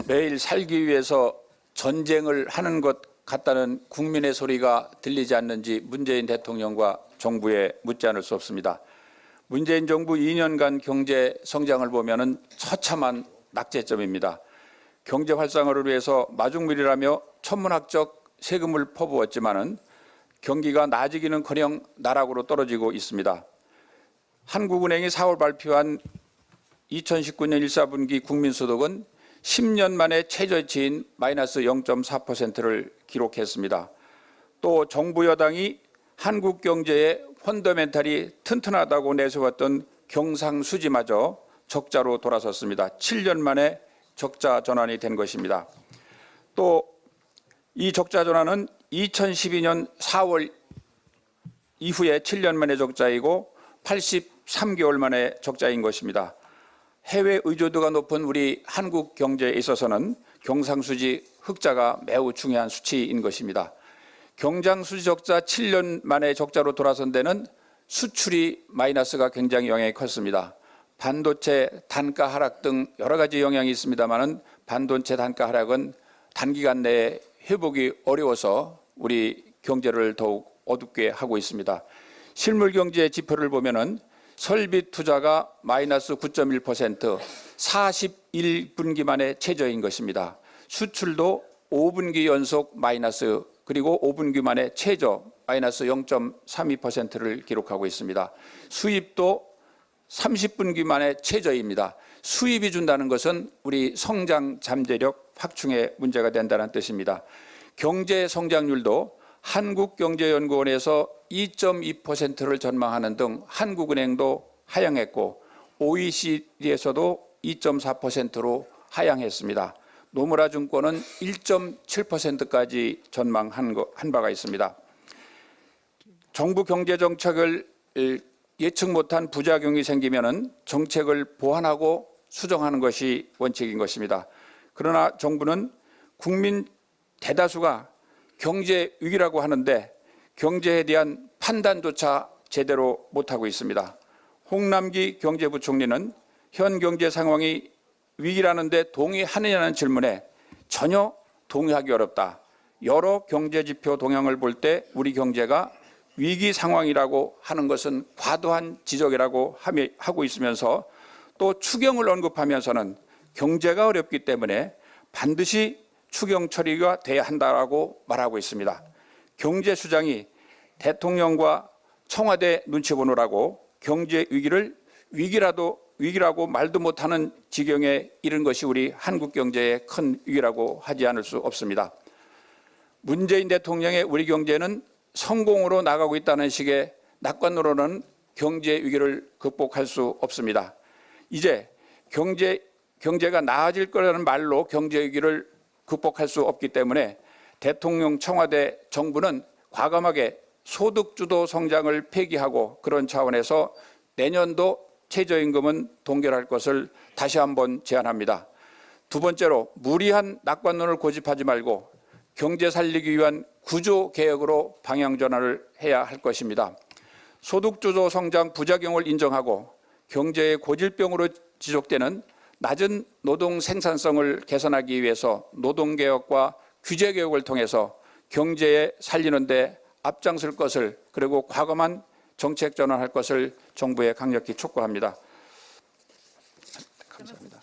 매일 살기 위해서 전쟁을 하는 것 같다는 국민의 소리가 들리지 않는지 문재인 대통령과 정부에 묻지 않을 수 없습니다. 문재인 정부 2년간 경제 성장을 보면은 처참한 낙제점입니다. 경제 활성화를 위해서 마중물이라며 천문학적 세금을 퍼부었지만은 경기가 나아지기는커녕 나락으로 떨어지고 있습니다. 한국은행이 4월 발표한 2019년 1사분기 국민소득은 10년 만에 최저치인 마이너스 0.4%를 기록했습니다. 또 정부 여당이 한국 경제의 펀더멘탈이 튼튼하다고 내세웠던 경상수지마저 적자로 돌아섰습니다. 7년 만에 적자 전환이 된 것입니다. 또 이 적자 전환은 2012년 4월 이후에 7년 만에 적자이고 83개월 만에 적자인 것입니다. 해외 의존도가 높은 우리 한국 경제에 있어서는 경상수지 흑자가 매우 중요한 수치인 것입니다. 경상수지 적자 7년 만에 적자로 돌아선 데는 수출이 마이너스가 굉장히 영향이 컸습니다. 반도체 단가 하락 등 여러 가지 영향이 있습니다만 반도체 단가 하락은 단기간 내에 회복이 어려워서 우리 경제를 더욱 어둡게 하고 있습니다. 실물 경제 지표를 보면은 설비 투자가 마이너스 9.1%, 41분기 만에 최저인 것입니다. 수출도 5분기 연속 마이너스, 그리고 5분기 만에 최저 마이너스 0.32%를 기록하고 있습니다. 수입도 30분기 만에 최저입니다. 수입이 준다는 것은 우리 성장 잠재력 확충에 문제가 된다는 뜻입니다. 경제 성장률도 한국경제연구원에서 2.2%를 전망하는 등 한국은행도 하향했고 OECD에서도 2.4%로 하향했습니다. 노무라증권은 1.7%까지 전망한 바가 있습니다. 정부 경제정책을 예측 못한 부작용이 생기면은 정책을 보완하고 수정하는 것이 원칙인 것입니다. 그러나 정부는 국민 대다수가 경제 위기라고 하는데 경제에 대한 판단조차 제대로 못하고 있습니다. 홍남기 경제부총리는 현 경제 상황이 위기라는데 동의하느냐는 질문에 전혀 동의하기 어렵다. 여러 경제지표 동향을 볼 때 우리 경제가 위기 상황이라고 하는 것은 과도한 지적이라고 하고 있으면서 또 추경을 언급하면서는 경제가 어렵기 때문에 반드시 추경 처리가 돼야 한다고 말하고 있습니다. 경제수장이 대통령과 청와대 눈치 보느라고 경제 위기를 위기라고 말도 못하는 지경에 이른 것이 우리 한국 경제의 큰 위기라고 하지 않을 수 없습니다. 문재인 대통령의 우리 경제는 성공으로 나가고 있다는 식의 낙관으로는 경제 위기를 극복할 수 없습니다. 이제 경제가 나아질 거라는 말로 경제 위기를 극복할 수 없기 때문에 대통령, 청와대, 정부는 과감하게 소득주도 성장을 폐기하고 그런 차원에서 내년도 최저임금은 동결할 것을 다시 한번 제안합니다. 두 번째로 무리한 낙관론을 고집하지 말고 경제 살리기 위한 구조개혁으로 방향전환을 해야 할 것입니다. 소득주도 성장 부작용을 인정하고 경제의 고질병으로 지적되는 낮은 노동 생산성을 개선하기 위해서 노동개혁과 규제개혁을 통해서 경제에 살리는 데 앞장설 것을, 그리고 과감한 정책 전환할 것을 정부에 강력히 촉구합니다. 감사합니다.